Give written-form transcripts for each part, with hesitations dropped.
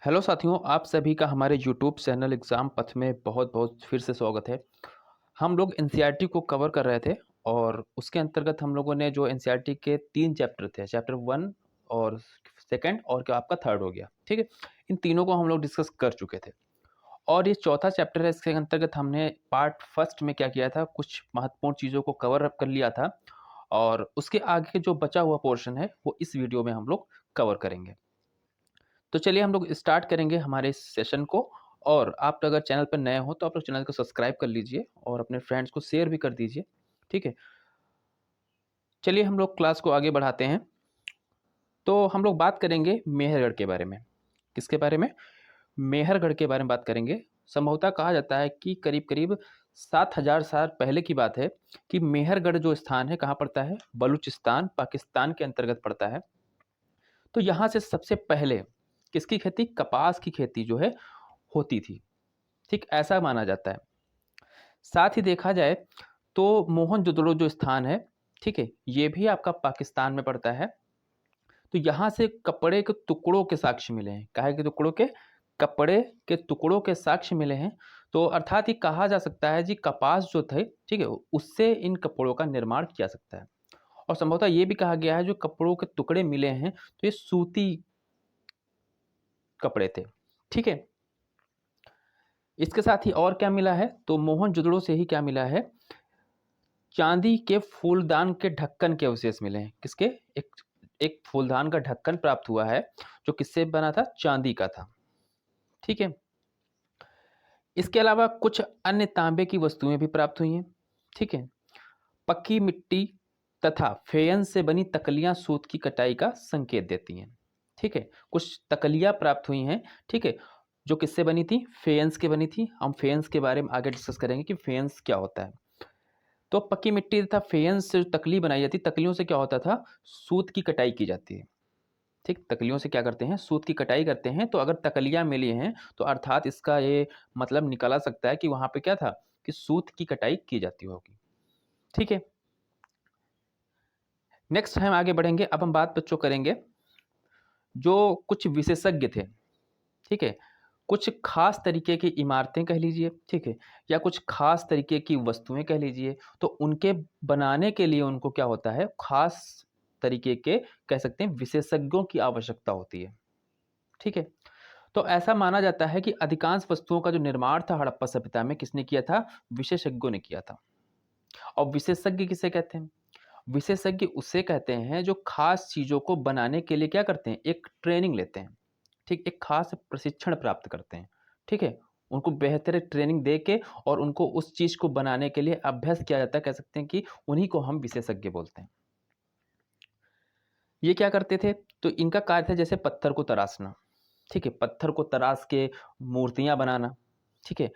Hello साथियों, आप सभी का हमारे यूट्यूब चैनल एग्ज़ाम पथ में बहुत-बहुत फिर से स्वागत है। हम लोग एनसीईआरटी को कवर कर रहे थे और उसके अंतर्गत हम लोगों ने जो एनसीईआरटी के 3 चैप्टर थे, चैप्टर 1 और सेकंड और क्या आपका थर्ड हो गया, ठीक है? इन तीनों को हम लोग डिस्कस कर चुके थे और ये चौथा चैप्टर है, इसके अंतर्गत हमने पार्ट फर्स्ट में क्या किया था, कुछ महत्वपूर्ण चीज़ों को कवर अप कर लिया था और उसके आगे जो बचा हुआ पोर्शन है, वो इस वीडियो में हम लोग कवर करेंगे। तो चलिए हम लोग स्टार्ट करेंगे हमारे इस सेशन को और आप अगर चैनल पर नए हो तो आप लोग चैनल को सब्सक्राइब कर लीजिए और अपने फ्रेंड्स को शेयर भी कर दीजिए। ठीक है, चलिए हम लोग क्लास को आगे बढ़ाते हैं। तो हम लोग बात करेंगे मेहरगढ़ के बारे में। किसके बारे में? मेहरगढ़ के बारे में बात करेंगे। संभवतः कहा जाता है कि करीब करीब 7,000 साल पहले की बात है कि मेहरगढ़ जो स्थान है कहाँ पड़ता है? बलूचिस्तान पाकिस्तान के अंतर्गत पड़ता है। तो यहाँ से सबसे पहले किसकी खेती? कपास की खेती जो है होती थी। ठीक ऐसा माना जाता है। साथ ही देखा जाए तो मोहनजोदड़ो जो स्थान है, ठीक है, ये भी आपका पाकिस्तान में पड़ता है। तो यहाँ से कपड़े के टुकड़ों के साक्ष्य मिले हैं। काहे के टुकड़ों के? कपड़े के टुकड़ों के साक्ष्य मिले हैं। तो अर्थात ये कहा जा सकता है जी कपास जो थे, ठीक है, उससे इन कपड़ों का निर्माण किया सकता है। और संभवतः ये भी कहा गया है जो कपड़ों के टुकड़े मिले हैं, तो ये सूती कपड़े थे। ठीक है? इसके साथ ही और क्या मिला है? तो मोहनजोदड़ो से ही क्या मिला है? चांदी के फूलदान के ढक्कन के अवशेष मिले हैं। किसके? एक एक फूलदान का ढक्कन प्राप्त हुआ है, जो किससे बना था? चांदी का था। ठीक है? इसके अलावा कुछ अन्य तांबे की वस्तुएं भी प्राप्त हुई हैं। ठीक है? पक्की मिट्टी तथा फेयन से बनी तकलियां सूत की कटाई का संकेत देती हैं। ठीक है? कुछ तकलियां प्राप्त हुई हैं, ठीक है? जो किससे बनी थी? फेयंस के बनी थी। हम फेयंस के बारे में आगे डिस्कस करेंगे कि फेयंस क्या होता है। तो पक्की मिट्टी तथा फेयंस से जो तकली बनाई जाती, तकलियों से क्या होता था? सूत की कटाई की जाती है। ठीक? तकलियों से क्या करते हैं? सूत की कटाई करते हैं। तो अगर तकलियाँ मिली हैं, तो अर्थात इसका ये मतलब निकाला सकता है कि वहाँ पे क्या था? कि सूत की कटाई की जाती होगी। ठीक है? नेक्स्ट हम आगे बढ़ेंगे। अब हम बात बच्चों करेंगे, जो कुछ विशेषज्ञ थे, ठीक है? कुछ खास तरीके की इमारतें कह लीजिए, ठीक है? या कुछ खास तरीके की वस्तुएँ कह लीजिए, तो उनके बनाने के लिए उनको क्या होता है? खास तरीके के कह सकते हैं विशेषज्ञों की आवश्यकता होती है, ठीक है? तो ऐसा माना जाता है कि अधिकांश वस्तुओं का जो निर्माण था हड़प्पा सभ्यता में किसने किया था? विशेषज्ञों ने किया था। और विशेषज्ञ किसे कहते हैं? विशेषज्ञ उसे कहते हैं जो खास चीज़ों को बनाने के लिए क्या करते हैं? एक ट्रेनिंग लेते हैं। ठीक? एक खास प्रशिक्षण प्राप्त करते हैं। ठीक है? उनको बेहतर ट्रेनिंग दे के और उनको उस चीज़ को बनाने के लिए अभ्यस्त किया जाता है। कह सकते हैं कि उन्हीं को हम विशेषज्ञ बोलते हैं। ये क्या करते थे? तो इनका कार्य था जैसे पत्थर को तराशना। ठीक है? पत्थर को तराश के मूर्तियाँ बनाना। ठीक है?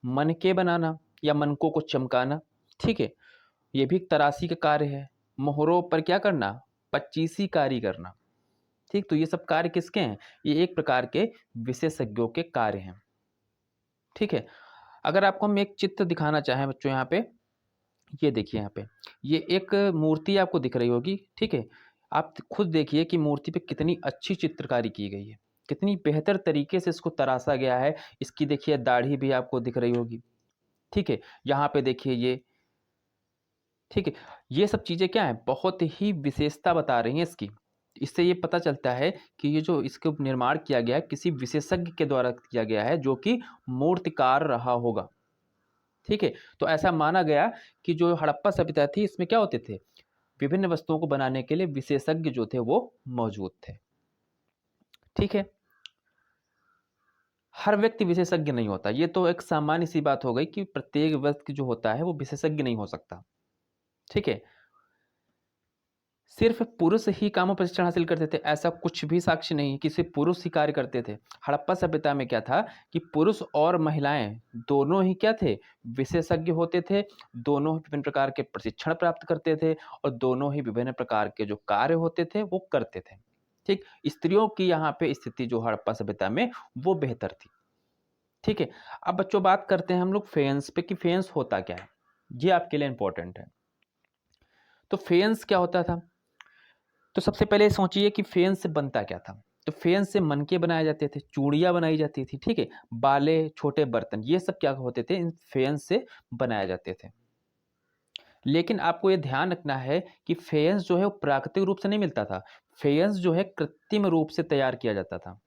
मनके बनाना या मनकों को चमकाना। ठीक है? ये भी एक तराशी का कार्य है। मोहरों पर क्या करना? पच्चीसीकारी करना। ठीक? तो ये सब कार्य किसके हैं? ये एक प्रकार के विशेषज्ञों के कार्य हैं। ठीक है? अगर आपको हम एक चित्र दिखाना चाहें बच्चों यहाँ पे, ये देखिए यहाँ पे, ये एक मूर्ति आपको दिख रही होगी, ठीक है? आप खुद देखिए कि मूर्ति पे कितनी अच्छी चित्रकारी की गई है। कितनी बेहतर तरीके से इसको तराशा गया है। इसकी देखिए दाढ़ी भी आपको दिख रही होगी, ठीक है? यहाँ पे देखिए ये, ठीक है? ये सब चीज़ें क्या हैं? बहुत ही विशेषता बता रही हैं इसकी। इससे ये पता चलता है कि ये जो इसको निर्माण किया गया है, किसी विशेषज्ञ के द्वारा किया गया है, जो कि मूर्तिकार रहा होगा। ठीक है? तो ऐसा माना गया कि जो हड़प्पा सभ्यता थी, इसमें क्या होते थे? विभिन्न वस्तुओं को बनाने के लिए विशेषज्ञ जो थे, वो मौजूद थे। ठीक है? हर व्यक्ति विशेषज्ञ नहीं होता। ये तो एक सामान्य-सी बात हो गई कि प्रत्येक व्यक्ति जो होता है, वो विशेषज्ञ नहीं हो सकता। ठीक है? सिर्फ़ पुरुष ही कामों प्रशिक्षण हासिल करते थे, ऐसा कुछ भी साक्ष्य नहीं है कि सिर्फ़ पुरुष ही कार्य करते थे। हड़प्पा सभ्यता में क्या था कि पुरुष और महिलाएँ दोनों ही क्या थे? विशेषज्ञ होते थे, दोनों विभिन्न प्रकार के प्रशिक्षण प्राप्त करते थे और दोनों ही विभिन्न प्रकार के जो कार्य होते थे, वो करते थे। ठीक? स्त्रियों की यहाँ पे स्थिति जो हड़प्पा सभ्यता में, वो बेहतर थी। ठीक है? अब बच्चों बात करते हैं हम लोग फेयंस पे कि फेयंस होता क्या है? ये आपके लिए इम्पोर्टेंट है। तो फेयंस क्या होता था? तो सबसे पहले सोचिए कि फेन से बनता क्या था? तो फेंस से मनके बनाए जाते थे, चूड़ियाँ बनाई जाती थी, ठीक है? बाले, छोटे बर्तन, ये सब क्या होते थे, इन फेंस से बनाए जाते थे। लेकिन आपको ये ध्यान रखना है कि फेंस जो है वो प्राकृतिक रूप से नहीं मिलता था। फेंस जो है कृत्रिम रूप से तैयार किया जाता था।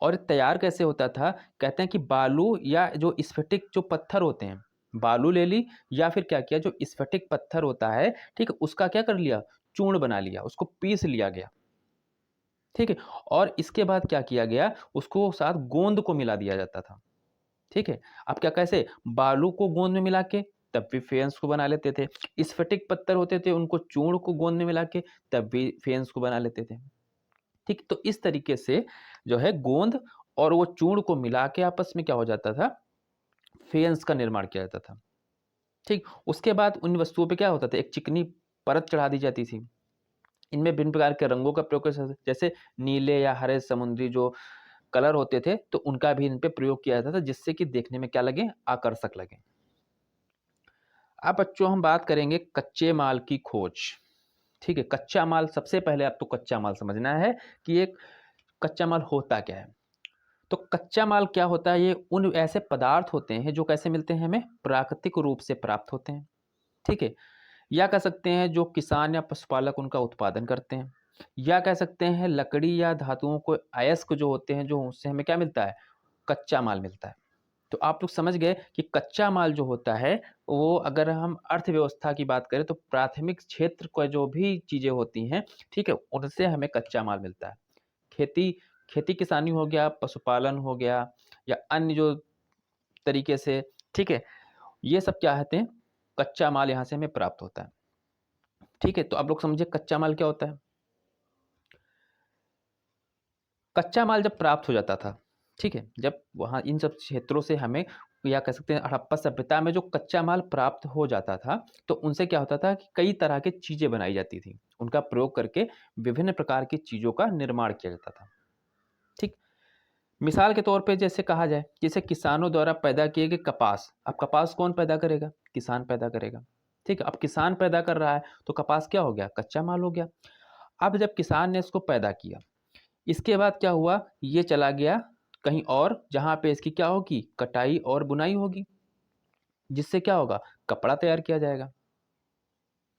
और तैयार कैसे होता था? कहते हैं कि बालू या जो स्फटिक जो पत्थर होते हैं, बालू ले ली या फिर क्या किया, जो स्फटिक पत्थर होता है, ठीक है? उसका क्या कर लिया? चूर्ण बना लिया, उसको पीस लिया गया, ठीक है? और इसके बाद क्या किया गया? उसको साथ गोंद को मिला दिया जाता था, ठीक है? अब क्या कैसे? बालू को गोंद में मिला के तब भी फेंस को बना लेते थे। स्फटिक पत्थर होते थे, उनको चूर्ण को गोंद में मिला के तब भी फेंस को बना लेते थे। ठीक, तो इस तरीके से जो है गोंद और वो चूर्ण को मिला के आपस में क्या हो जाता था? फेंस का निर्माण किया जाता था। ठीक, उसके बाद उन वस्तुओं पे क्या होता था? एक चिकनी परत चढ़ा दी जाती थी। इनमें भिन्न प्रकार के रंगों का प्रयोग कर सकते, जैसे नीले या हरे समुद्री जो कलर होते थे, तो उनका भी इन पे प्रयोग किया जाता था, जिससे कि देखने में क्या लगे? आकर्षक लगे। अब बच्चों हम बात करेंगे कच्चे माल की खोज। ठीक है, कच्चा माल, सबसे पहले आपको कच्चा माल समझना है कि एक कच्चा माल होता क्या है। तो कच्चा माल क्या होता है? ये उन ऐसे पदार्थ होते हैं जो कैसे मिलते हैं हमें? प्राकृतिक रूप से प्राप्त होते हैं, ठीक है? या कह सकते हैं जो किसान या पशुपालक उनका उत्पादन करते हैं, या कह सकते हैं लकड़ी या धातुओं को अयस्क जो होते हैं, जो उससे हमें क्या मिलता है? कच्चा माल मिलता है। तो आप लोग समझ गए कि कच्चा माल जो होता है, वो अगर हम अर्थव्यवस्था की बात करें तो प्राथमिक क्षेत्र को जो भी चीज़ें होती हैं, ठीक है? उनसे हमें कच्चा माल मिलता है। खेती खेती किसानी हो गया, पशुपालन हो गया या अन्य जो तरीके से, ठीक है? ये सब क्या कहते हैं? कच्चा माल यहाँ से हमें प्राप्त होता है। ठीक है? तो आप लोग समझिए कच्चा माल क्या होता है? कच्चा माल जब प्राप्त हो जाता था, ठीक है? जब वहाँ इन सब क्षेत्रों से हमें, या कह सकते हैं हड़प्पा सभ्यता में जो कच्चा माल प्राप्त हो जाता था, तो उनसे क्या होता था कि कई तरह की चीज़ें बनाई जाती थी। उनका प्रयोग करके विभिन्न प्रकार की चीज़ों का निर्माण किया जाता था। ठीक? मिसाल के तौर पे जैसे कहा जाए, जैसे किसानों द्वारा पैदा किए गए कपास। अब कपास कौन पैदा करेगा? किसान पैदा करेगा। ठीक है? अब किसान पैदा कर रहा है, तो कपास क्या हो गया? कच्चा माल हो गया। अब जब किसान ने इसको पैदा किया, इसके बाद क्या हुआ? ये चला गया कहीं और, जहाँ पे इसकी क्या होगी? कटाई और बुनाई होगी, जिससे क्या होगा? कपड़ा तैयार किया जाएगा।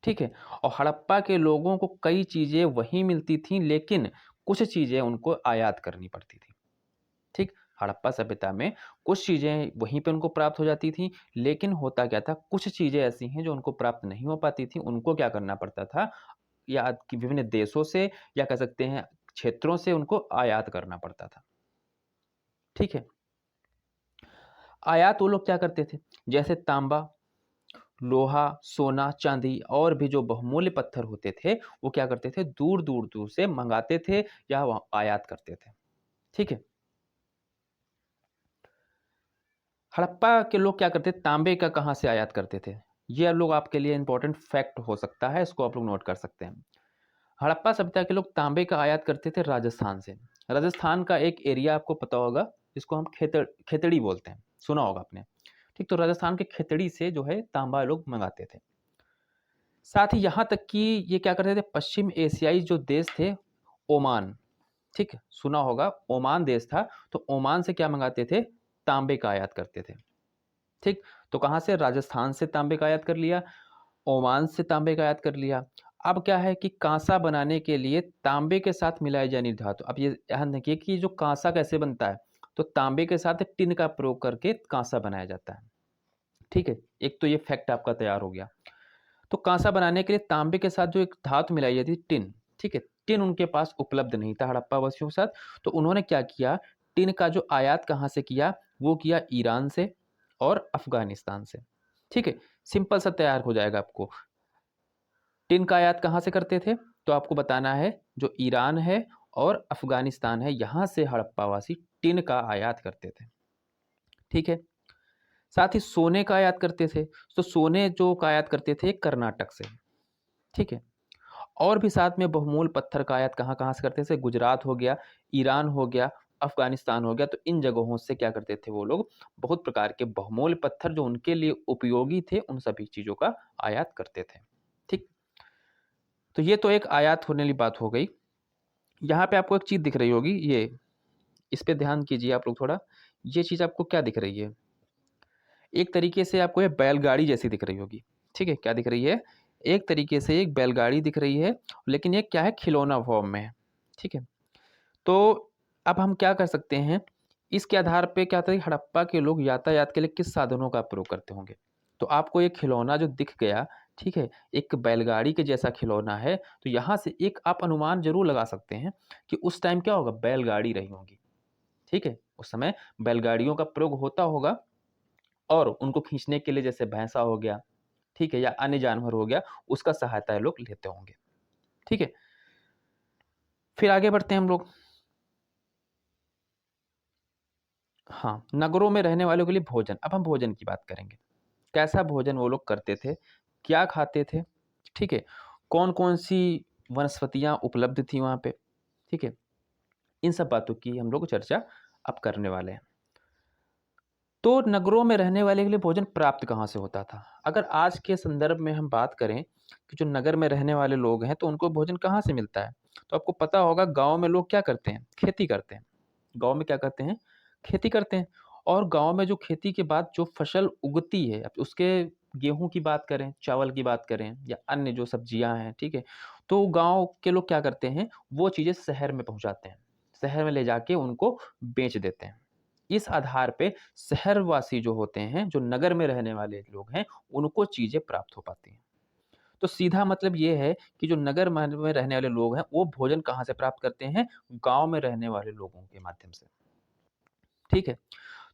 ठीक है? और हड़प्पा के लोगों को कई चीज़ें वहीं मिलती थीं, लेकिन कुछ चीज़ें उनको आयात करनी पड़ती थी। ठीक? हड़प्पा सभ्यता में कुछ चीज़ें वहीं पे उनको प्राप्त हो जाती थी, लेकिन होता क्या था? कुछ चीज़ें ऐसी हैं जो उनको प्राप्त नहीं हो पाती थी, उनको क्या करना पड़ता था? या कि विभिन्न देशों से, या कह सकते हैं क्षेत्रों से उनको आयात करना पड़ता था। ठीक है? आयात वो लोग क्या करते थे? जैसे तांबा, लोहा, सोना, चांदी और भी जो बहुमूल्य पत्थर होते थे, वो क्या करते थे? दूर-दूर से मँगाते थे या वहाँ आयात करते थे। ठीक है? हड़प्पा के लोग क्या करते थे? तांबे का कहाँ से आयात करते थे? ये लोग आपके लिए इम्पोर्टेंट फैक्ट हो सकता है, इसको आप लोग नोट कर सकते हैं। हड़प्पा सभ्यता के लोग तांबे का आयात करते थे राजस्थान से। राजस्थान का एक एरिया आपको पता होगा, जिसको हम खेतड़ी बोलते हैं, सुना होगा आपने। ठीक, तो राजस्थान के खेतड़ी से जो है तांबा लोग मंगाते थे। साथ ही यहाँ तक कि ये क्या करते थे? पश्चिम एशियाई जो देश थे, ओमान, ठीक है? सुना होगा, ओमान देश था, तो ओमान से क्या मंगाते थे? तांबे का आयात करते थे। ठीक, तो कहाँ से? राजस्थान से तांबे का आयात कर लिया, ओमान से तांबे का आयात कर लिया। अब क्या है कि कांसा बनाने के लिए तांबे के साथ मिलाई जानी धातु, अब ये ध्यान रखिए कि जो कांसा कैसे बनता है, तो तांबे के साथ टिन का प्रयोग करके कांसा बनाया जाता है। ठीक है, एक तो ये फैक्ट आपका तैयार हो गया। तो कांसा बनाने के लिए तांबे के साथ जो एक धातु मिलाई जाती है, टिन, ठीक है? टिन उनके पास उपलब्ध नहीं था हड़प्पा वासियों के साथ, तो उन्होंने क्या किया? टिन का जो आयात कहाँ से किया? वो किया ईरान से और अफ़गानिस्तान से। ठीक है? सिंपल सा तैयार हो जाएगा आपको। टिन का आयात कहाँ से करते थे? तो आपको बताना है, जो ईरान है और अफ़गानिस्तान है, यहाँ से हड़प्पावासी टिन का आयात करते थे। ठीक है? साथ ही सोने का आयात करते थे, तो सोने जो का आयात करते थे कर्नाटक से। ठीक है? और भी साथ में बहुमूल्य पत्थर का आयात कहाँ-कहाँ से करते थे? गुजरात हो गया, ईरान हो गया, अफ़गानिस्तान हो गया, तो इन जगहों से क्या करते थे वो लोग? बहुत प्रकार के बहुमूल्य पत्थर जो उनके लिए उपयोगी थे, उन सभी चीज़ों का आयात करते थे। ठीक? तो ये तो एक आयात होने वाली बात हो गई। यहाँ पे आपको एक चीज़ दिख रही होगी, ये इस पे ध्यान कीजिए आप लोग थोड़ा। ये चीज़ आपको क्या दिख रही है? एक तरीके से आपको ये बैलगाड़ी जैसी दिख रही होगी, ठीक है? क्या दिख रही है? एक तरीके से एक बैलगाड़ी दिख रही है, लेकिन ये क्या है, खिलौना फॉर्म में है, ठीक है? तो अब हम क्या कर सकते हैं, इसके आधार पे क्या था कि हड़प्पा के लोग यातायात के लिए किस साधनों का प्रयोग करते होंगे। तो आपको ये खिलौना जो दिख गया, ठीक है, एक बैलगाड़ी के जैसा खिलौना है, तो यहाँ से एक आप अनुमान जरूर लगा सकते हैं कि उस टाइम क्या होगा, बैलगाड़ी रही होंगी, ठीक है। उस समय बैलगाड़ियों का प्रयोग होता होगा और उनको खींचने के लिए जैसे भैंसा हो गया, ठीक है, या अन्य जानवर हो गया, उसका सहायता ये लोग लेते होंगे, ठीक है। फिर आगे बढ़ते हैं हम लोग। हाँ, नगरों में रहने वालों के लिए भोजन। अब हम भोजन की बात करेंगे। कैसा भोजन वो लोग करते थे? क्या खाते थे? ठीक है। कौन-कौन सी वनस्पतियाँ उपलब्ध थी वहाँ पे? ठीक है। इन सब बातों की हम लोग चर्चा अब करने वाले हैं। तो नगरों में रहने वाले के लिए भोजन प्राप्त कहाँ से होता था? अगर आज के संदर्भ में हम बात करें कि जो नगर में रहने वाले लोग हैं, तो उनको भोजन कहाँ से मिलता है? तो आपको पता होगा गाँव में लोग क्या करते हैं? खेती करते हैं। गाँव में क्या करते हैं? खेती करते हैं और गाँव में जो खेती के बाद जो फसल उगती है, अब उसके गेहूँ की बात करें, चावल की बात करें या अन्य जो सब्जियाँ हैं, ठीक है? तो गाँव के लोग क्या करते हैं? वो चीज़ें शहर में पहुँचाते हैं। शहर में ले जाके उनको बेच देते हैं। इस आधार पे शहरवासी जो होते हैं, जो नगर में रहने वाले लोग हैं, उनको चीज़ें प्राप्त हो पाती हैं। तो सीधा मतलब ये है कि जो नगर में रहने वाले लोग हैं, वो भोजन कहाँ से प्राप्त करते हैं? गाँव में रहने वाले लोगों के माध्यम से। ठीक है?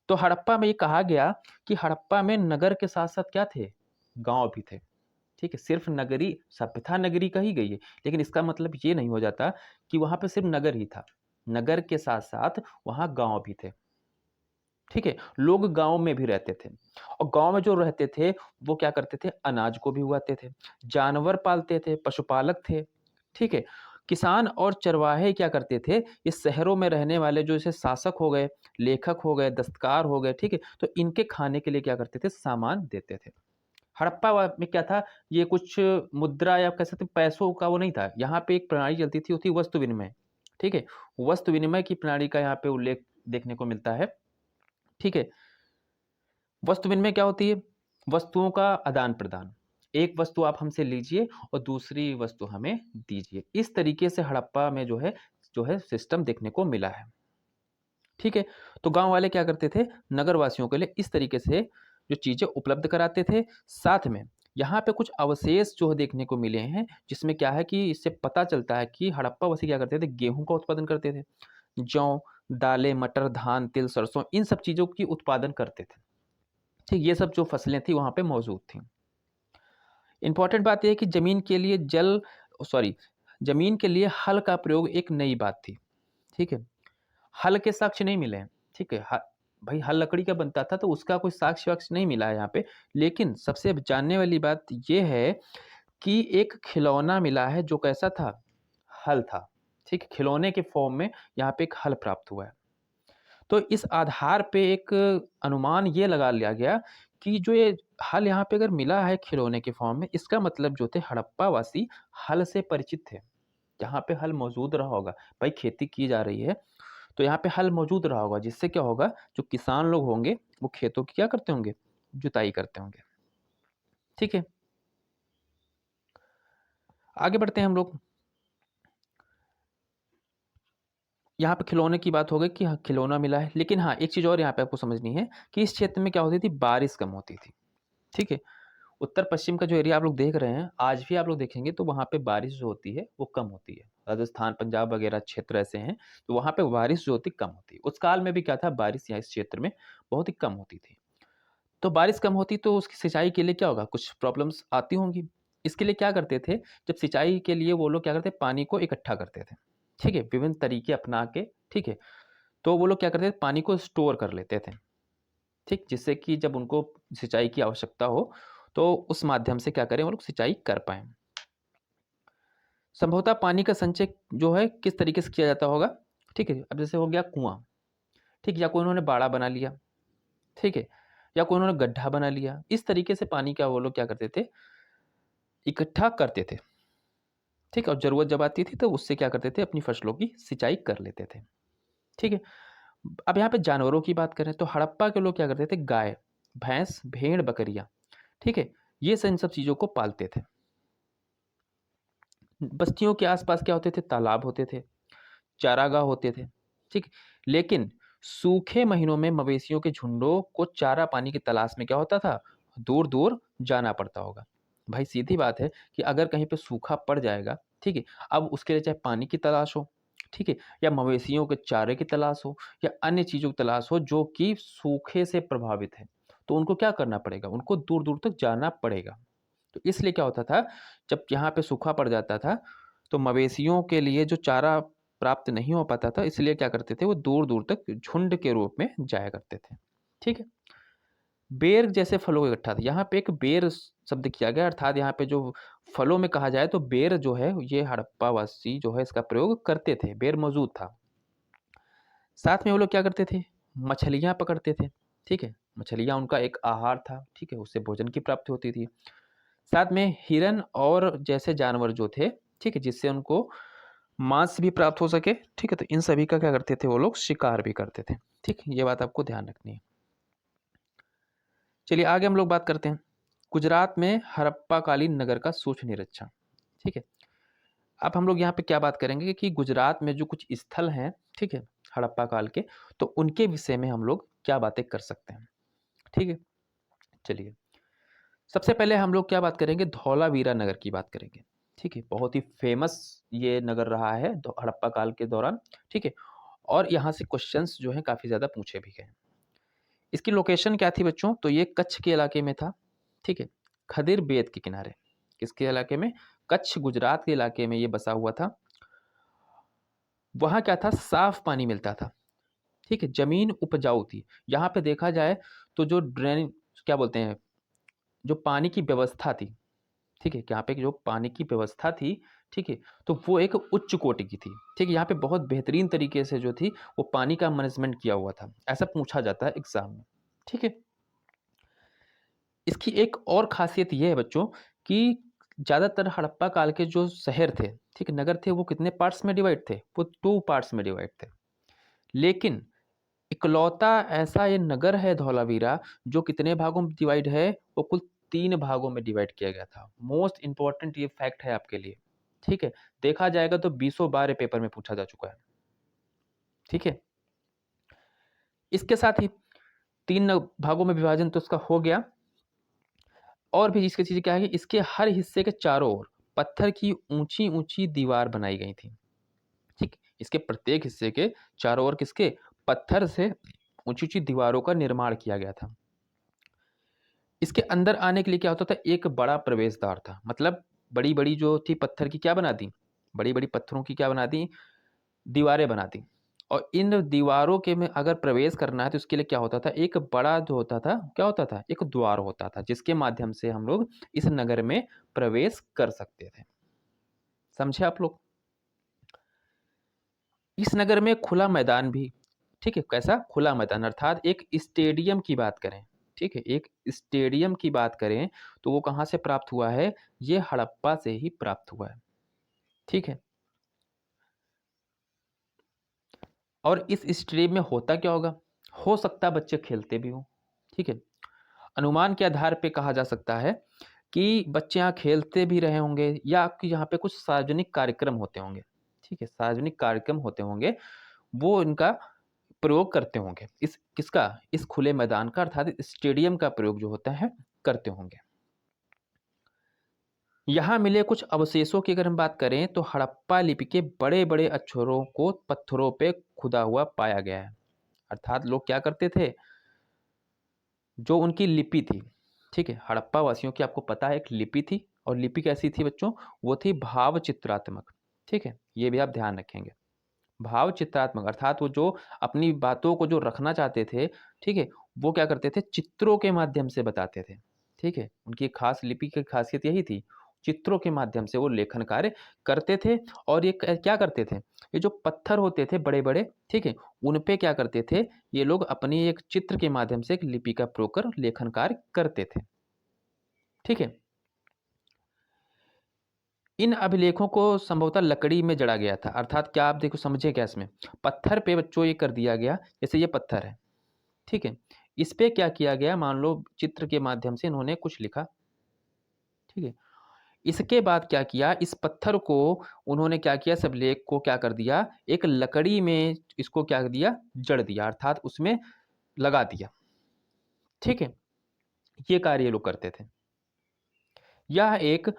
तो हड़प्पा में ये कहा गया कि हड़प्पा में नगर के साथ-साथ क्या थे? गाँव भी थे। ठीक है? सिर्फ़ नगरी सभ्यता नगरी कही गई है, लेकिन इसका मतलब ये नहीं हो जाता कि वहाँ पे सिर्फ़ नगर ही था। नगर के साथ-साथ वहाँ गाँव भी थे। ठीक है? लोग गाँव में भी रहते थे और गाँव में जो रहते थे, वो क्या करते थे? अनाज को भी उगाते थे, जानवर पालते थे, पशुपालक थे, ठीक है? किसान और चरवाहे क्या करते थे? इस शहरों में रहने वाले जो जैसे शासक हो गए, लेखक हो गए, दस्तकार हो गए, ठीक है? तो इनके खाने के लिए क्या करते थे? सामान देते थे। हड़प्पा में क्या था? ये कुछ मुद्रा या कह सकते हैं पैसों का वो नहीं था। यहाँ पे एक प्रणाली चलती थी, वो थी वस्तु विनिमय, ठीक है? वस्तु विनिमय की प्रणाली का यहाँ पे उल्लेख देखने को मिलता है, ठीक है? वस्तु विनिमय क्या होती है? वस्तुओं का आदान-प्रदान। एक वस्तु आप हमसे लीजिए और दूसरी वस्तु हमें दीजिए। इस तरीके से हड़प्पा में जो है सिस्टम देखने को मिला है। ठीक है? तो गाँव वाले क्या करते थे? नगरवासियों के लिए इस तरीके से जो चीज़ें उपलब्ध कराते थे। साथ में यहाँ पे कुछ अवशेष जो देखने को मिले हैं, जिसमें क्या है कि इससे पता चलता है कि हड़प्पावासी क्या करते थे? गेहूँ का उत्पादन करते थे। जौ, दालें, मटर, धान, तिल, सरसों इन सब चीज़ों की उत्पादन करते थे। ठीक, ये सब जो फसलें थी वहाँ पे मौजूद थीं। इम्पोर्टेंट बात ये है कि ज़मीन के लिए हल का प्रयोग एक नई बात थी, ठीक है? हल के साक्ष्य नहीं मिले हैं, ठीक है? भई हल लकड़ी का बनता था तो उसका कोई साक्ष्य-वाक्ष्य नहीं मिला है यहाँ पे। लेकिन सबसे अब जानने वाली बात ये है कि एक खिलौना मिला है जो कैसा था? हल था, ठीक है? खिलौने के फॉर्म में यहाँ पे एक हल प्राप्त हुआ है। तो इस आधार पे एक अनुमान ये लगा लिया गया कि जो ये हल यहाँ पे अगर मिला है खिलौने के फॉर्म में, इसका मतलब जो थे हड़प्पावासी हल से परिचित थे। जहाँ पे हल मौजूद रहा होगा, भाई खेती की जा रही है, तो यहाँ पे हल मौजूद रहा होगा, जिससे क्या होगा, जो किसान लोग होंगे, वो खेतों की क्या करते होंगे? जुताई करते होंगे। ठीक है? आगे बढ़ते हैं हम लोग। यहाँ पे खिलौने की बात हो गई कि हाँ, खिलौना मिला है। लेकिन हाँ, एक चीज़ और यहाँ पे आपको समझनी है कि इस क्षेत्र में क्या होती थी, बारिश कम होती थी। ठीक है? उत्तर-पश्चिम का जो एरिया आप लोग देख रहे हैं, आज भी आप लोग देखेंगे तो वहाँ पे बारिश जो होती है, वो कम होती है। राजस्थान, पंजाब वगैरह क्षेत्र ऐसे हैं, तो वहाँ पे बारिश जो होती है, कम होती है। उस काल में भी क्या था, बारिश यहाँ इस क्षेत्र में बहुत ही कम होती थी। तो बारिश कम होती तो उसकी सिंचाई के लिए क्या होगा, कुछ प्रॉब्लम्स आती होंगी। इसके लिए क्या करते थे, जब सिंचाई के लिए वो लोग क्या करते, पानी को इकट्ठा करते थे। ठीक है? विभिन्न तरीके अपना के, ठीक है? तो वो लोग क्या करते थे, पानी को स्टोर कर लेते थे। ठीक? जिससे कि जब उनको सिंचाई की आवश्यकता हो, तो उस माध्यम से क्या करें, वो लोग सिंचाई कर पाएँ। संभवतः पानी का संचय जो है किस तरीके से किया जाता होगा, ठीक है? अब जैसे हो गया कुआँ, ठीक? या कोई उन्होंने बाड़ा बना लिया, ठीक है? या कोई उन्होंने गड्ढा बना लिया। इस तरीके से पानी का वो लोग क्या करते थे, इकट्ठा करते थे, ठीक है, और ज़रूरत जब आती थी तो उससे क्या करते थे, अपनी फसलों की सिंचाई कर लेते थे। ठीक है, अब यहाँ पे जानवरों की बात करें तो हड़प्पा के लोग क्या करते थे, गाय, भैंस, भेड़, बकरियाँ, ठीक है, ये इन सब चीज़ों को पालते थे। बस्तियों के आसपास क्या होते थे, तालाब होते थे, चारागाह होते थे, ठीक। लेकिन सूखे महीनों में मवेशियों के झुंडों को चारा पानी की तलाश में क्या होता था, दूर दूर जाना पड़ता होगा। भाई सीधी बात है कि अगर कहीं पे सूखा पड़ जाएगा, ठीक है, अब उसके लिए चाहे पानी की तलाश हो, ठीक है, या मवेशियों के चारे की तलाश हो, या अन्य चीज़ों की तलाश हो जो कि सूखे से प्रभावित है, तो उनको क्या करना पड़ेगा, उनको दूर दूर तक जाना पड़ेगा। तो इसलिए क्या होता था, जब यहाँ पे सूखा पड़ जाता था तो मवेशियों के लिए जो चारा प्राप्त नहीं हो पाता था, इसलिए क्या करते थे, वो दूर दूर तक झुंड के रूप में जाया करते थे। ठीक है, बेर जैसे फलों का इकट्ठा था, यहाँ पे एक बेर शब्द किया गया, अर्थात यहाँ पे जो फलों में कहा जाए तो बेर जो है, ये हड़प्पा वासी जो है इसका प्रयोग करते थे, बेर मौजूद था। साथ में वो लोग क्या करते थे, मछलियाँ पकड़ते थे। ठीक है, मछलियाँ उनका एक आहार था, ठीक है, उससे भोजन की प्राप्ति होती थी। साथ में हिरन और जैसे जानवर जो थे, ठीक है, जिससे उनको मांस भी प्राप्त हो सके, ठीक है, तो इन सभी का क्या करते थे, वो लोग शिकार भी करते थे। ठीक, ये बात आपको ध्यान रखनी है। चलिए आगे हम लोग बात करते हैं गुजरात में हड़प्पा कालीन नगर का सूक्ष्म निरीक्षण। ठीक है, अब हम लोग यहाँ पे क्या बात करेंगे कि गुजरात में जो कुछ स्थल हैं, ठीक है, हड़प्पा काल के, तो उनके विषय में हम लोग क्या बातें कर सकते हैं। ठीक है, चलिए सबसे पहले हम लोग क्या बात करेंगे, धौलावीरा नगर की बात करेंगे। ठीक है, बहुत ही फेमस ये नगर रहा है हड़प्पा काल के दौरान। ठीक है, और यहाँ से क्वेश्चंस जो हैं काफ़ी ज़्यादा पूछे भी गए। इसकी लोकेशन क्या थी बच्चों, तो ये कच्छ के इलाके में था। ठीक है, खदिर बेद के किनारे, किसके इलाके में, कच्छ गुजरात के इलाके में ये बसा हुआ था। वहाँ क्या था, साफ पानी मिलता था। ठीक है, जमीन उपजाऊ थी। यहाँ पे देखा जाए तो जो ड्रेन क्या बोलते हैं, जो पानी की व्यवस्था थी, ठीक है, यहाँ पे जो पानी की व्यवस्था थी, ठीक है, तो वो एक उच्च कोटि की थी। ठीक है, यहाँ पे बहुत बेहतरीन तरीके से जो थी वो पानी का मैनेजमेंट किया हुआ था, ऐसा पूछा जाता है एग्जाम में। ठीक है, इसकी एक और खासियत ये है बच्चों कि ज़्यादातर हड़प्पा काल के जो शहर थे, ठीक है, नगर थे, वो कितने पार्ट्स में डिवाइड थे, वो 2 पार्ट्स में डिवाइड थे। लेकिन इकलौता ऐसा ये नगर है धौलावीरा जो कितने भागों में डिवाइड है, वो कुल 3 भागों में डिवाइड किया गया था। मोस्ट इंपॉर्टेंट ये फैक्ट है आपके लिए। ठीक है, देखा जाएगा तो बीसों बार ये पेपर में पूछा जा चुका है। ठीक है, इसके साथ ही 3 भागों में विभाजन तो इसका हो गया। और भी इसकी चीज़ क्या है कि इसके हर हिस्से के चारों ओर पत्थर की ऊंची-ऊंची दीवार बनाई गई थी। ठीक, इसके प्रत्येक हिस्से के चारों ओर किसके, पत्थर से ऊंची-ऊंची दीवारों का निर्माण किया गया था। इसके अंदर आने के लिए क्या होता था, एक बड़ा प्रवेश द्वार था, मतलब बड़ी-बड़ी जो थी पत्थर की क्या बना दी, बड़ी-बड़ी पत्थरों की क्या बना दी, दीवारें बना दी। और इन दीवारों के में अगर प्रवेश करना है तो उसके लिए क्या होता था, एक बड़ा जो होता था, क्या होता था, एक द्वार होता था जिसके माध्यम से हम लोग इस नगर में प्रवेश कर सकते थे। समझे आप लोग। इस नगर में खुला मैदान भी, ठीक है, कैसा खुला मैदान, अर्थात एक स्टेडियम की बात करें, ठीक है, एक स्टेडियम की बात करें तो वो कहाँ से प्राप्त हुआ है, ये हड़प्पा से ही प्राप्त हुआ है। ठीक है, और इस स्टेडियम में होता क्या होगा, हो सकता है बच्चे खेलते भी हों। ठीक है, अनुमान के आधार पे कहा जा सकता है कि बच्चे यहाँ खेलते भी रहे होंगे या कि यहाँ पे कुछ सार्वजनिक कार्यक्रम होते होंगे। ठीक है, सार्वजनिक कार्यक्रम होते होंगे, वो इनका प्रयोग करते होंगे, इस किसका, इस खुले मैदान का, अर्थात स्टेडियम का प्रयोग जो होता है करते होंगे। यहाँ मिले कुछ अवशेषों की अगर हम बात करें तो हड़प्पा लिपि के बड़े बड़े अक्षरों को पत्थरों पे खुदा हुआ पाया गया है। अर्थात लोग क्या करते थे, जो उनकी लिपि थी, ठीक है, हड़प्पा वासियों की आपको पता है एक लिपि थी, और लिपि कैसी थी बच्चों, वो थी भाव चित्रात्मक। ठीक है, ये भी आप ध्यान रखेंगे, भाव चित्रात्मक, अर्थात वो जो अपनी बातों को जो रखना चाहते थे, ठीक है, वो क्या करते थे, चित्रों के माध्यम से बताते थे। ठीक है, उनकी खास लिपि की खासियत यही थी, चित्रों के माध्यम से वो लेखन कार्य करते थे। और ये क्या करते थे, ये जो पत्थर होते थे बड़े बड़े, ठीक है, उन पे क्या करते थे, ये लोग अपनी एक चित्र के माध्यम से एक लिपि का प्रयोग कर लेखन कार्य करते थे। ठीक है, इन अभिलेखों को संभवतः लकड़ी में जड़ा गया था, अर्थात क्या आप देखो समझे क्या इसमें, पत्थर पे बच्चों ये कर दिया गया, जैसे ये पत्थर है, ठीक है, इस पे क्या किया गया, मान लो चित्र के माध्यम से इन्होंने कुछ लिखा, ठीक है, इसके बाद क्या किया, इस पत्थर को उन्होंने क्या किया, सब लेख को क्या कर दिया, एक लकड़ी में इसको क्या कर दिया, जड़ दिया, अर्थात उसमें लगा दिया, ठीक है, ये कार्य ये लोग करते थे। यह एक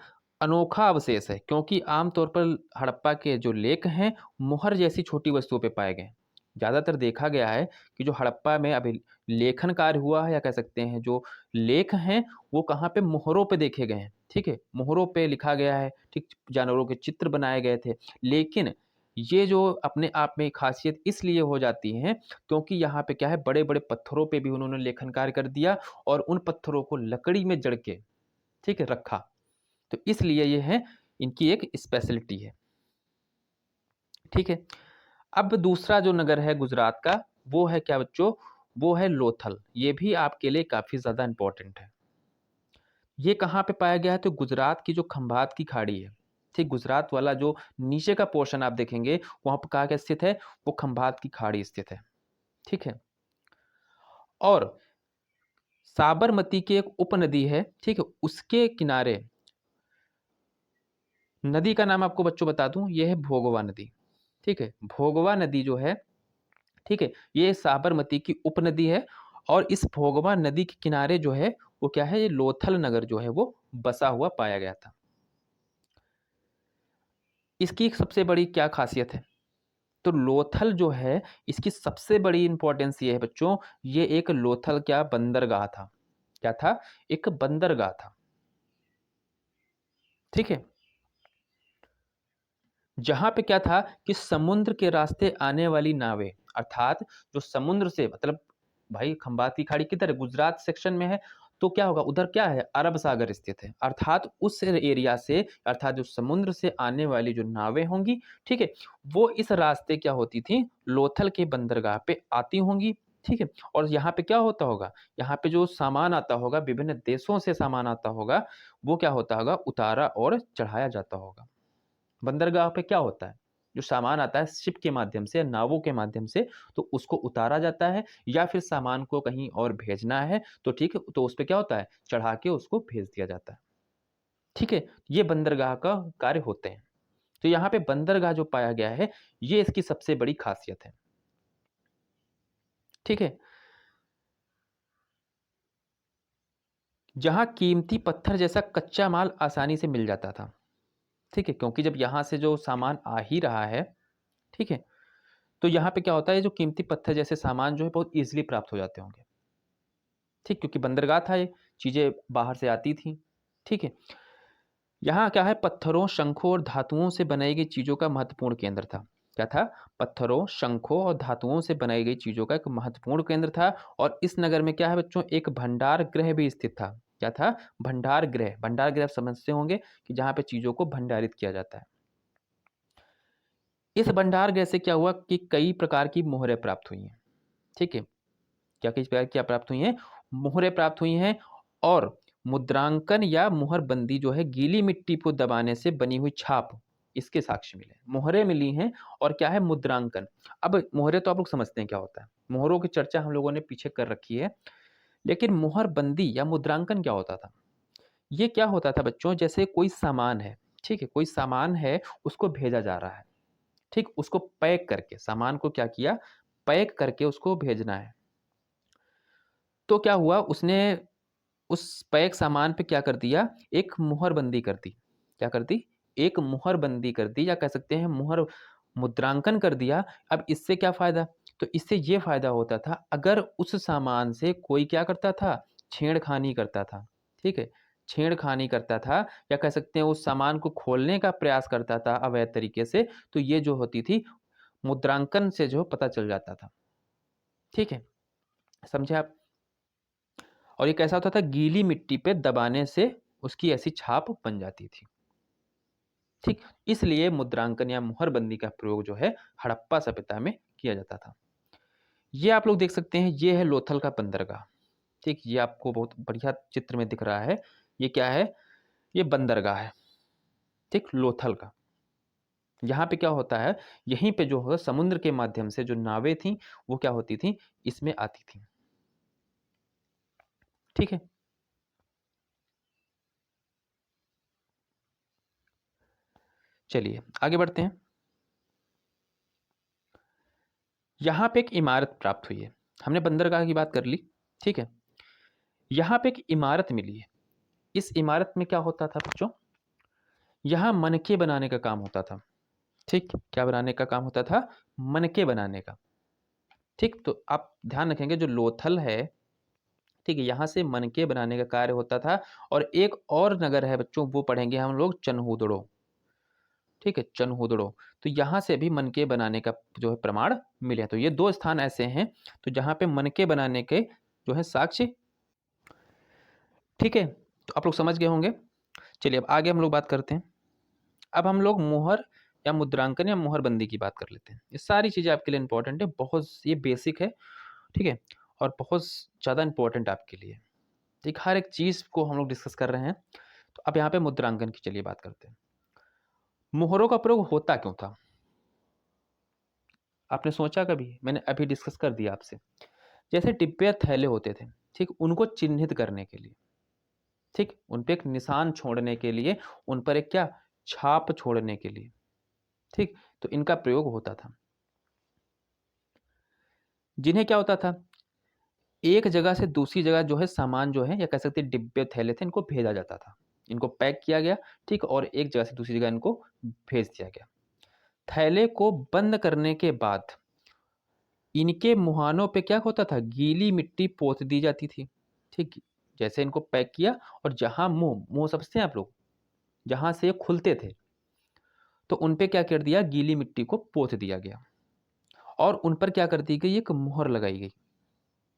अनोखा अवशेष है क्योंकि आमतौर पर हड़प्पा के जो लेख हैं मुहर जैसी छोटी वस्तुओं पे पाए गए हैं। ज़्यादातर देखा गया है कि जो हड़प्पा में अभी लेखन कार्य हुआ है या कह सकते हैं जो लेख हैं वो कहाँ पे मुहरों पे देखे गए हैं, ठीक है, मुहरों पे लिखा गया है, ठीक, जानवरों के चित्र बनाए गए थे। लेकिन ये जो अपने आप में खासियत इसलिए हो जाती है क्योंकि यहाँ पे क्या है, बड़े बड़े पत्थरों पे भी उन्होंने लेखन कार्य कर दिया और उन पत्थरों को लकड़ी में जड़ के, ठीक है, रखा। तो इसलिए ये है, इनकी एक स्पेशलिटी है, ठीक है। अब दूसरा जो नगर है गुजरात का, वो है क्या बच्चों, वो है लोथल। ये भी आपके लिए काफी ज्यादा इंपॉर्टेंट है। ये कहाँ पे पाया गया है, तो गुजरात की जो खंभात की खाड़ी है, ठीक, गुजरात वाला जो नीचे का पोर्शन आप देखेंगे वहां पर कहाँ क्या स्थित है, वो खंभात की खाड़ी स्थित है, ठीक है। और साबरमती की एक उपनदी है, ठीक है, उसके किनारे नदी का नाम आपको बच्चों बता दूं, ये है भोगवा नदी, ठीक है, भोगवा नदी जो है, ठीक है, ये साबरमती की उपनदी है और इस भोगवा नदी के किनारे जो है वो क्या है, ये लोथल नगर जो है वो बसा हुआ पाया गया था। इसकी एक सबसे बड़ी क्या खासियत है, तो लोथल जो है इसकी सबसे बड़ी इंपॉर्टेंस ये है बच्चों, ये एक लोथल क्या बंदरगाह था, क्या था, एक बंदरगाह था, ठीक है, जहां पे क्या था कि समुद्र के रास्ते आने वाली नावें, अर्थात जो समुद्र से मतलब भाई खंबात की खाड़ी किधर है, गुजरात सेक्शन में है, तो क्या होगा उधर क्या है, अरब सागर स्थित है, अर्थात उस एरिया से, अर्थात जो समुद्र से आने वाली जो नावें होंगी, ठीक है, वो इस रास्ते क्या होती थी, लोथल के बंदरगाह पे आती होंगी, ठीक है। और यहाँ पे क्या होता होगा, यहाँ पे जो सामान आता होगा, विभिन्न देशों से सामान आता होगा, वो क्या होता होगा, उतारा और चढ़ाया जाता होगा। बंदरगाह पे क्या होता है, जो सामान आता है शिप के माध्यम से, नावों के माध्यम से, तो उसको उतारा जाता है, या फिर सामान को कहीं और भेजना है तो ठीक है, तो उस पे क्या होता है, चढ़ा के उसको भेज दिया जाता है, ठीक है। ये बंदरगाह का कार्य होते हैं। तो यहाँ पे बंदरगाह जो पाया गया है, ये इसकी सबसे बड़ी खासियत है, ठीक है। जहाँ कीमती पत्थर जैसा कच्चा माल आसानी से मिल जाता था, ठीक है, क्योंकि जब यहाँ से जो सामान आ ही रहा है, ठीक है, तो यहाँ पे क्या होता है, जो कीमती पत्थर जैसे सामान जो है बहुत ईजिली प्राप्त हो जाते होंगे, ठीक, क्योंकि बंदरगाह था ये, चीजें बाहर से आती थी, ठीक है। यहाँ क्या है, पत्थरों, शंखों और धातुओं से बनाई गई चीजों का महत्वपूर्ण केंद्र था। क्या था, पत्थरों, शंखों और धातुओं से बनाई गई चीजों का एक महत्वपूर्ण केंद्र था। और इस नगर में क्या है बच्चों, एक भंडार गृह भी स्थित था। क्या था, भंडार गृह, भंडार गृह आप समझते होंगे कि जहाँ पे चीजों को भंडारित किया जाता है। इस भंडार गृह से क्या हुआ कि कई प्रकार की मोहरें प्राप्त हुई हैं, ठीक है, क्या किस प्रकार क्या प्राप्त हुई हैं, मोहरें प्राप्त हुई हैं। और मुद्रांकन या मुहरबंदी जो है, गीली मिट्टी को दबाने से बनी हुई छाप, इसके साक्ष्य मिले, मोहरें मिली हैं। और क्या है, मुद्रांकन। अब मोहरें तो आप लोग समझते हैं क्या होता है, मोहरों की चर्चा हम लोगों ने पीछे कर रखी है। लेकिन मुहरबंदी या मुद्रांकन क्या होता था, ये क्या होता था बच्चों, जैसे कोई सामान है, ठीक है, कोई सामान है, उसको भेजा जा रहा है, ठीक, उसको पैक करके, सामान को क्या किया, पैक करके उसको भेजना है। तो क्या हुआ, उसने उस पैक सामान पे क्या कर दिया, एक मुहरबंदी कर दी। क्या कर दी, एक मुहरबंदी कर दी, या कह सकते हैं मुहर मुद्रांकन कर दिया। अब इससे क्या फायदा, तो इससे ये फायदा होता था, अगर उस सामान से कोई क्या करता था, छेड़खानी करता था, ठीक है, छेड़खानी करता था, या कह सकते हैं उस सामान को खोलने का प्रयास करता था अवैध तरीके से, तो ये जो होती थी, मुद्रांकन से जो पता चल जाता था, ठीक है, समझे आप। और ये कैसा होता था, गीली मिट्टी पे दबाने से उसकी ऐसी छाप बन जाती थी, ठीक। इसलिए मुद्रांकन या मुहरबंदी का प्रयोग जो है हड़प्पा सभ्यता में किया जाता था। ये आप लोग देख सकते हैं, ये है लोथल का बंदरगाह, ठीक, ये आपको बहुत बढ़िया चित्र में दिख रहा है। ये क्या है, ये बंदरगाह है, ठीक, लोथल का। यहाँ पे क्या होता है, यहीं पे जो है समुद्र के माध्यम से जो नावें थीं, वो क्या होती थीं, इसमें आती थीं। ठीक है? चलिए, आगे बढ़ते हैं। यहाँ पे एक इमारत प्राप्त हुई है। हमने बंदरगाह की बात कर ली, ठीक है? यहाँ पे एक इमारत मिली है। इस इमारत में क्या होता था बच्चों? यहाँ मनके बनाने का काम होता था। ठीक? क्या बनाने का काम होता था? मनके बनाने का। ठीक? तो आप ध्यान रखेंगे जो लोथल है, ठीक है? यहाँ से मनके बनाने का कार्य होता था और एक और नगर है बच्चों, वो पढ़ेंगे हम लोग चनहूदड़ो। ठीक है? चनहूदड़ो। तो यहाँ से भी मनके बनाने का जो है प्रमाण मिले हैं। तो ये 2 स्थान ऐसे हैं, तो जहाँ पे मनके बनाने के जो है साक्ष्य। ठीक है? तो आप लोग समझ गए होंगे। चलिए अब आगे हम लोग बात करते हैं। अब हम लोग मुहर या मुद्रांकन या मुहरबंदी की बात कर लेते हैं। ये सारी चीज़ें आपके लिए इम्पोर्टेंट है, बहुत ये बेसिक है, ठीक है? और बहुत ज़्यादा इम्पोर्टेंट आपके लिए। ठीक, हर एक चीज़ को हम लोग डिस्कस कर रहे हैं। तो अब यहाँ पे मुद्रांकन की चलिए बात करते हैं। मुहरों का प्रयोग होता क्यों था? आपने सोचा कभी? मैंने अभी डिस्कस कर दिया आपसे। जैसे डिब्बे या थैले होते थे, ठीक? उनको चिन्हित करने के लिए, ठीक? उन पे एक निशान छोड़ने के लिए, उन पर एक क्या? छाप छोड़ने के लिए, ठीक? तो इनका प्रयोग होता था। जिन्हें क्या होता था? एक जगह से दूसरी जगह जो है सामान जो है या कह सकते हैं डिब्बे थैले थे, इनको भेजा जाता था। इनको पैक किया गया, ठीक? और एक जगह से दूसरी जगह इनको भेज दिया गया। थैले को बंद करने के बाद इनके मुहानों पे क्या होता था? गीली मिट्टी पोत दी जाती थी, ठीक? जैसे इनको पैक किया और जहाँ मुँह मुँह समझते हैं आप लोग? जहाँ से ये खुलते थे, तो उन पे क्या कर दिया? गीली मिट्टी को पोत दिया गया और उन पर क्या कर दी गई? एक मुहर लगाई गई,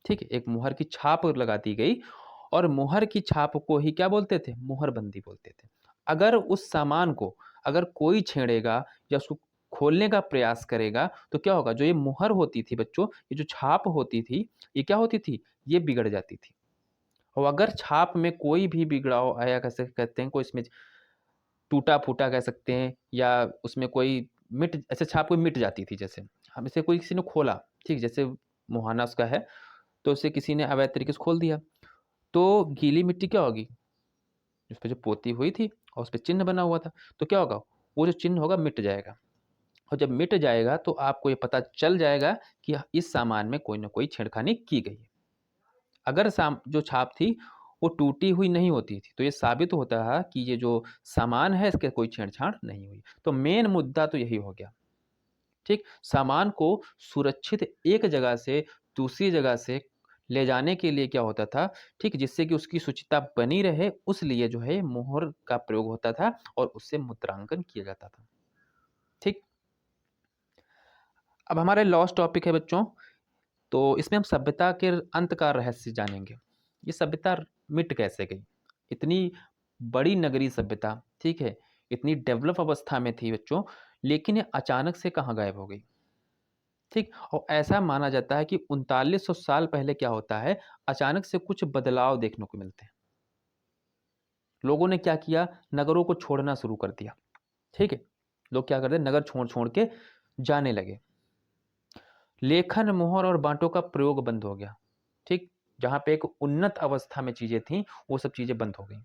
ठीक है? एक मुहर की छाप लगा दी गई और मुहर की छाप को ही क्या बोलते थे? मुहरबंदी बोलते थे। अगर उस सामान को अगर कोई छेड़ेगा या उसको खोलने का प्रयास करेगा, तो क्या होगा? जो ये मुहर होती थी बच्चों, ये जो छाप होती थी, ये क्या होती थी? ये बिगड़ जाती थी। और अगर छाप में कोई भी बिगड़ाव आया, कैसे कहते हैं, कोई इसमें टूटा-फूटा कह सकते हैं या उसमें कोई मिट ऐसे छाप कोई मिट जाती थी जैसे। अब इसे कोई किसी ने खोला, ठीक? जैसे मुहाना उसका है, तो उसे किसी ने अवैध तरीके से खोल दिया, तो गीली मिट्टी क्या होगी? उस पे जो पोती हुई थी और उस पे चिन्ह बना हुआ था, तो क्या होगा? वो जो चिन्ह होगा मिट जाएगा और जब मिट जाएगा तो आपको ये पता चल जाएगा कि इस सामान में कोई न कोई छेड़खानी की गई है। अगर जो छाप थी वो टूटी हुई नहीं होती थी, तो ये साबित होता है कि ये जो सामान है इसके कोई छेड़छाड़ नहीं हुई। तो मेन मुद्दा तो यही हो गया, ठीक? सामान को सुरक्षित एक जगह से दूसरी जगह से ले जाने के लिए क्या होता था, ठीक? जिससे कि उसकी शुचिता बनी रहे, उस लिए जो है मोहर का प्रयोग होता था और उससे मुद्रांकन किया जाता था, ठीक? अब हमारा लास्ट टॉपिक है बच्चों, तो इसमें हम सभ्यता के अंत का रहस्य जानेंगे। ये सभ्यता मिट कैसे गई? इतनी बड़ी नगरीय सभ्यता, ठीक है? इतनी डेवलप अवस्था में थी बच्चों, लेकिन ये अचानक से कहाँ गायब हो गई? ठीक? और ऐसा माना जाता है कि 3900 साल पहले क्या होता है, अचानक से कुछ बदलाव देखने को मिलते हैं। लोगों ने क्या किया? नगरों को छोड़ना शुरू कर दिया, ठीक है? लोग क्या करते हैं? नगर छोड़-छोड़ के जाने लगे। लेखन, मोहर और बाँटों का प्रयोग बंद हो गया, ठीक? जहाँ पे एक उन्नत अवस्था में चीज़ें थीं, वो सब चीज़ें बंद हो गईं।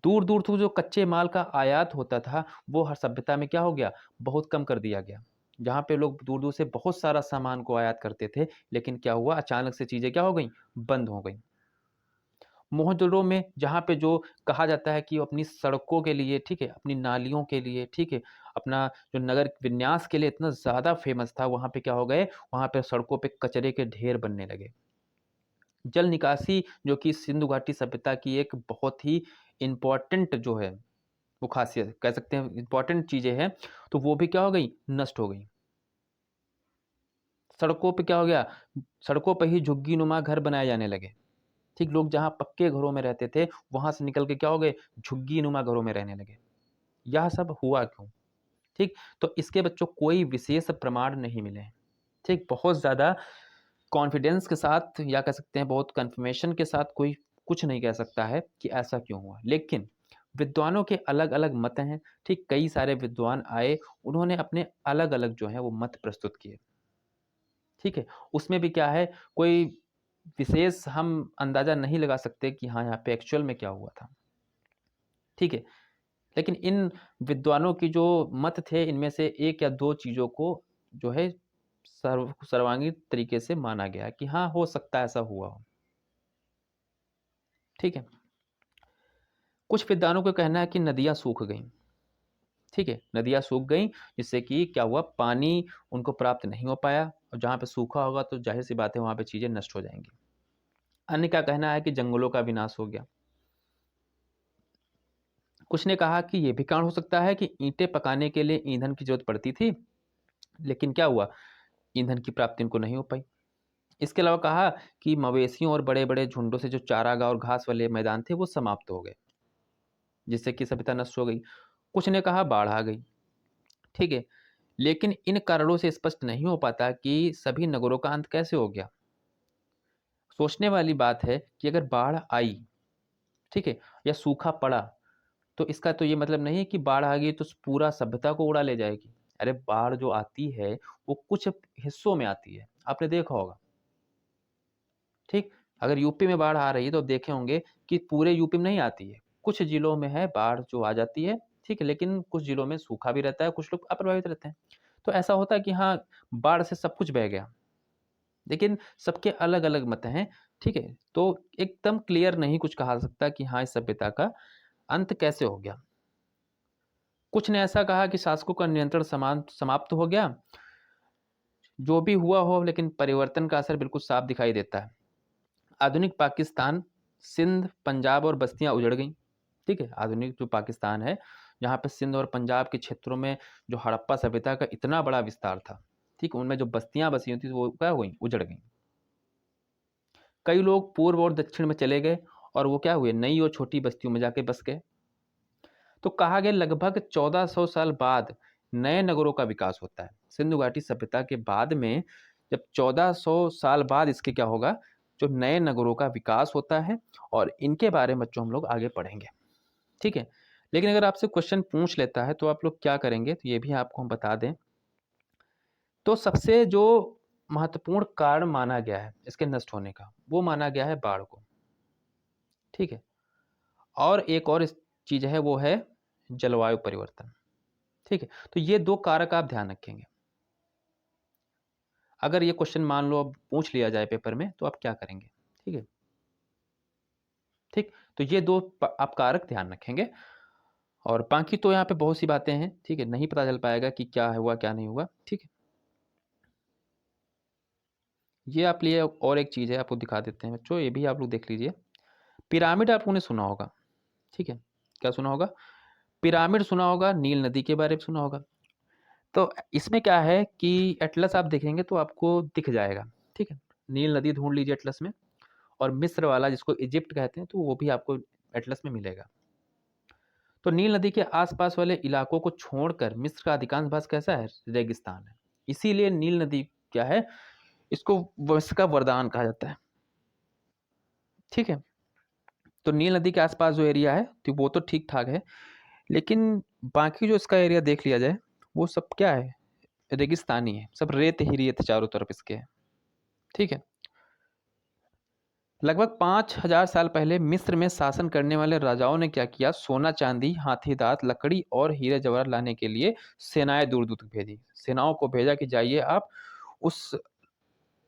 दूर-दूर तक जो कच्चे माल का आयात होता था, वो हर सभ्यता में क्या हो गया? बहुत कम कर दिया गया। जहाँ पे लोग दूर-दूर से बहुत सारा सामान को आयात करते थे, लेकिन क्या हुआ? अचानक से चीज़ें क्या हो गईं? बंद हो गईं। मोहल्लों में जहाँ पे जो कहा जाता है कि वो अपनी सड़कों के लिए, ठीक है? अपनी नालियों के लिए, ठीक है? अपना जो नगर विन्यास के लिए इतना ज़्यादा फ़ेमस था, वहाँ पे क्या हो गए? वहाँ पे सड़कों पे कचरे के ढेर बनने लगे। जल निकासी जो कि सिंधु घाटी सभ्यता की एक बहुत ही इम्पोर्टेंट जो है, वो ख़ासियत कह सकते हैं, इम्पोर्टेंट चीज़ें हैं, तो वो भी क्या हो गई? नष्ट हो गई। सड़कों पे क्या हो गया? सड़कों पे ही झुग्गी-नुमा घर बनाए जाने लगे। ठीक, लोग जहाँ पक्के घरों में रहते थे, वहाँ से निकल के क्या हो गए? झुग्गी-नुमा घरों में रहने लगे। यह सब हुआ क्यों? ठीक, तो इसके बच्चों कोई विशेष प्रमाण नहीं मिले हैं। ठीक, बहुत ज़्यादा कॉन्फिडेंस के साथ या कह सकते हैं बहुत कन्फर्मेशन के साथ कोई कुछ नहीं कह सकता है कि ऐसा क्यों हुआ। लेकिन विद्वानों के अलग-अलग मत हैं, ठीक? कई सारे विद्वान आए, उन्होंने अपने अलग-अलग जो हैं वो मत प्रस्तुत किए, ठीक है? उसमें भी क्या है, कोई विशेष हम अंदाज़ा नहीं लगा सकते कि हाँ, यहाँ पे एक्चुअल में क्या हुआ था, ठीक है? लेकिन इन विद्वानों की जो मत थे, इनमें से 1 या 2 चीज़ों को जो है सर्वांगीण तरीके से माना गया है कि हाँ, हो सकता है ऐसा हुआ हो, ठीक है? कुछ विद्वानों का कहना है कि नदियाँ सूख गईं, ठीक है? नदियाँ सूख गईं, जिससे कि क्या हुआ, पानी उनको प्राप्त नहीं हो पाया और जहाँ पे सूखा होगा तो ज़ाहिर-सी बात है वहाँ पे चीज़ें नष्ट हो जाएँगी। अन्य का कहना है कि जंगलों का विनाश हो गया। कुछ ने कहा कि ये भी कारण हो सकता है कि ईंटें पकाने के लिए ईंधन की ज़रूरत पड़ती थी, लेकिन क्या हुआ, ईंधन की प्राप्ति उनको नहीं हो पाई। इसके अलावा कहा कि मवेशियों और बड़े-बड़े झुंडों से जो चारागाह और घास वाले मैदान थे, वो समाप्त हो गए, जिससे कि सभ्यता नष्ट हो गई। कुछ ने कहा बाढ़ आ गई, ठीक है? लेकिन इन कारणों से स्पष्ट नहीं हो पाता कि सभी नगरों का अंत कैसे हो गया। सोचने वाली बात है कि अगर बाढ़ आई, ठीक है? या सूखा पड़ा, तो इसका तो ये मतलब नहीं है कि बाढ़ आ गई तो पूरा सभ्यता को उड़ा ले जाएगी। अरे बाढ़ जो आती है, वो कुछ हिस्सों में आती है, आपने देखा होगा, ठीक? अगर यूपी में बाढ़ आ रही है तो देखे होंगे कि पूरे यूपी में नहीं आती है। कुछ जिलों में है बाढ़ जो आ जाती है, ठीक है? लेकिन कुछ जिलों में सूखा भी रहता है, कुछ लोग अप्रभावित रहते हैं। तो ऐसा होता है कि हाँ, बाढ़ से सब कुछ बह गया। लेकिन सबके अलग-अलग मत हैं, ठीक है? तो एकदम क्लियर नहीं कुछ कहा जा सकता कि हाँ, इस सभ्यता का अंत कैसे हो गया। कुछ ने ऐसा कहा कि शासकों का नियंत्रण समाप्त हो गया। जो भी हुआ हो, लेकिन परिवर्तन का असर बिल्कुल साफ दिखाई देता है। आधुनिक पाकिस्तान, सिंध, पंजाब और बस्तियाँ उजड़ गईं, ठीक है? आधुनिक जो पाकिस्तान है, जहाँ पे सिंध और पंजाब के क्षेत्रों में जो हड़प्पा सभ्यता का इतना बड़ा विस्तार था, ठीक? उनमें जो बस्तियाँ बसी हुई थी, वो क्या हो गईं? उजड़ गईं। कई लोग पूर्व और दक्षिण में चले गए और वो क्या हुए, नई और छोटी बस्तियों में जाके बस गए। तो कहा गया लगभग 1400 साल बाद नए नगरों का विकास होता है। सिंधु घाटी सभ्यता के बाद में जब 1400 साल बाद इसके क्या होगा, जो नए नगरों का विकास होता है और इनके बारे में जो हम लोग आगे पढ़ेंगे, ठीक है? लेकिन अगर आपसे क्वेश्चन पूछ लेता है तो आप लोग क्या करेंगे, तो ये भी आपको हम बता दें। तो सबसे जो महत्वपूर्ण कारण माना गया है इसके नष्ट होने का, वो माना गया है बाढ़ को, ठीक है? और एक और इस चीज़ है, वो है जलवायु परिवर्तन, ठीक है? तो ये 2 कारक आप ध्यान रखेंगे। अगर ये क्वेश्चन मान लो अब पूछ लिया जाए पेपर में, तो आप क्या करेंगे? ठीक है? ठीक? तो ये 2 आप कारक ध्यान रखेंगे और बाकी तो यहाँ पे बहुत सी बातें हैं, ठीक है? नहीं पता चल पाएगा कि क्या हुआ, क्या नहीं हुआ, ठीक है? ये आप लिए और एक चीज़ है, आपको दिखा देते हैं बच्चों, ये भी आप लोग देख लीजिए। पिरामिड आप लोगों ने सुना होगा, ठीक है? क्या सुना होगा? पिरामिड सुना होगा, नील नदी के बारे में सुना होगा। तो इसमें क्या है कि एटलस आप देखेंगे तो आपको दिख जाएगा, ठीक है? नील नदी ढूँढ लीजिए एटलस में और मिस्र वाला जिसको इजिप्ट कहते हैं, तो वो भी आपको एटलस में मिलेगा। तो नील नदी के आस-पास वाले इलाकों को छोड़कर मिस्र का अधिकांश भाग कैसा है? रेगिस्तान है। इसीलिए नील नदी क्या है? इसको मिस्र का वरदान कहा जाता है, ठीक है? तो नील नदी के आस-पास जो एरिया है, तो वो तो ठीक-ठाक है, लेकिन बाकी जो इसका एरिया देख लिया जाए, वो सब क्या है? रेगिस्तानी है, सब रेत ही रेत चारों तरफ इसके है, ठीक है? लगभग 5000 साल पहले मिस्र में शासन करने वाले राजाओं ने क्या किया, सोना चांदी, हाथी दांत, लकड़ी और हीरे जवाहरात लाने के लिए सेनाएं दूर दूर तक भेजी। सेनाओं को भेजा कि जाइए आप उस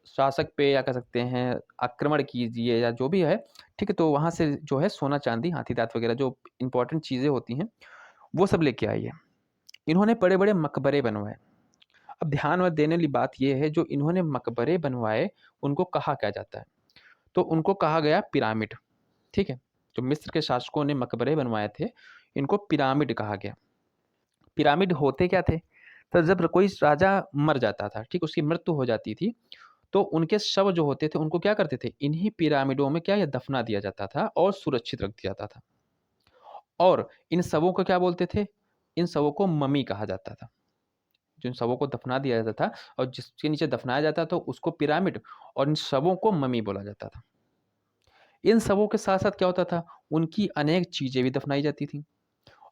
शासक पे या कह सकते हैं आक्रमण कीजिए या जो भी है, ठीक है? तो वहां से जो है सोना चांदी, हाथी दांत वगैरह जो इंपॉर्टेंट चीजें होती हैं, वो सब लेके आइए। इन्होंने बड़े बड़े मकबरे बनवाए। अब ध्यान में देने वाली बात यह है, जो इन्होंने मकबरे बनवाए उनको कहा क्या जाता है? तो उनको कहा गया पिरामिड, ठीक है? जो मिस्र के शासकों ने मकबरे बनवाए थे, इनको पिरामिड कहा गया। पिरामिड होते क्या थे? तो जब कोई राजा मर जाता था, ठीक? उसकी मृत्यु हो जाती थी, तो उनके शव जो होते थे, उनको क्या करते थे? इन्हीं पिरामिडों में क्या, या दफना दिया जाता था और सुरक्षित रख दिया जाता था। और इन शवों को क्या बोलते थे? इन शवों को मम्मी कहा जाता था। जिन शवों को दफना दिया जाता था और जिसके नीचे दफनाया जाता था, उसको पिरामिड, और इन शवों को मम्मी बोला जाता था। इन सबों के साथ-साथ क्या होता था, उनकी अनेक चीज़ें भी दफ़नाई जाती थीं।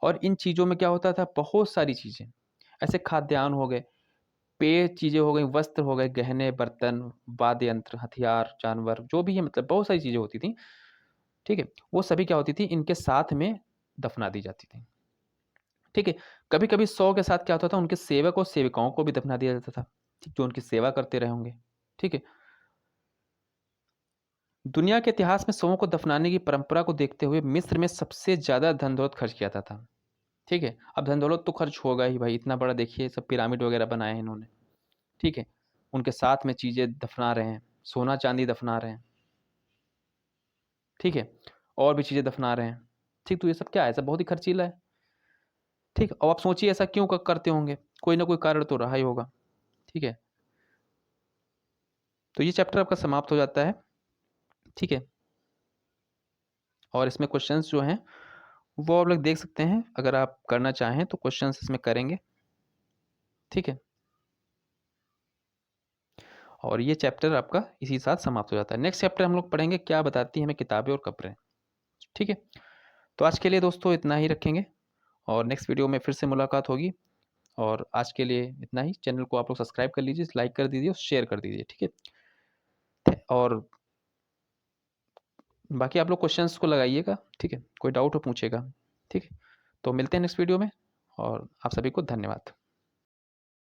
और इन चीज़ों में क्या होता था, बहुत सारी चीज़ें, ऐसे खाद्यान्न हो गए, पेय चीज़ें हो गई, वस्त्र हो गए, गहने, बर्तन, वाद्य यंत्र, हथियार, जानवर, जो भी है, मतलब बहुत सारी चीज़ें होती थी, ठीक है? वो सभी क्या होती थी, इनके साथ में दफ़ना दी जाती थी, ठीक है? कभी-कभी 100 के साथ क्या होता था, उनके सेवक और सेविकाओं को भी दफ़ना दिया जाता था, ठीक, जो उनकी सेवा करते रहे होंगे, ठीक है? दुनिया के इतिहास में शवों को दफनाने की परंपरा को देखते हुए मिस्र में सबसे ज़्यादा धन-दौलत खर्च किया जाता था, ठीक है? अब धन-दौलत तो खर्च होगा ही भाई, इतना बड़ा देखिए सब पिरामिड वगैरह बनाए हैं इन्होंने, ठीक है? उनके साथ में चीज़ें दफना रहे हैं, सोना-चांदी दफना रहे हैं, ठीक है? और भी चीज़ें दफना रहे हैं, ठीक? तो ये सब क्या है? सब बहुत ही खर्चीला है, ठीक? अब आप सोचिए ऐसा क्यों करते होंगे? कोई ना कोई कारण तो रहा ही होगा, ठीक है? तो ये चैप्टर आपका समाप्त हो जाता है, ठीक है? और इसमें क्वेश्चंस जो हैं, वो आप लोग देख सकते हैं, अगर आप करना चाहें तो क्वेश्चंस इसमें करेंगे, ठीक है? और ये चैप्टर आपका इसी साथ समाप्त हो जाता है। नेक्स्ट चैप्टर हम लोग पढ़ेंगे क्या बताती हैं हमें किताबें और कब्रें, ठीक है? तो आज के लिए दोस्तों इतना ही रखेंगे और नेक्स्ट वीडियो में फिर से मुलाकात होगी और आज के लिए इतना ही। चैनल को आप लोग सब्सक्राइब कर लीजिए, लाइक कर दीजिए और शेयर कर दीजिए, ठीक है? और बाकी आप लोग क्वेश्चंस को लगाइएगा, ठीक है? कोई डाउट हो पूछेगा, ठीक है? तो मिलते हैं नेक्स्ट वीडियो में और आप सभी को धन्यवाद।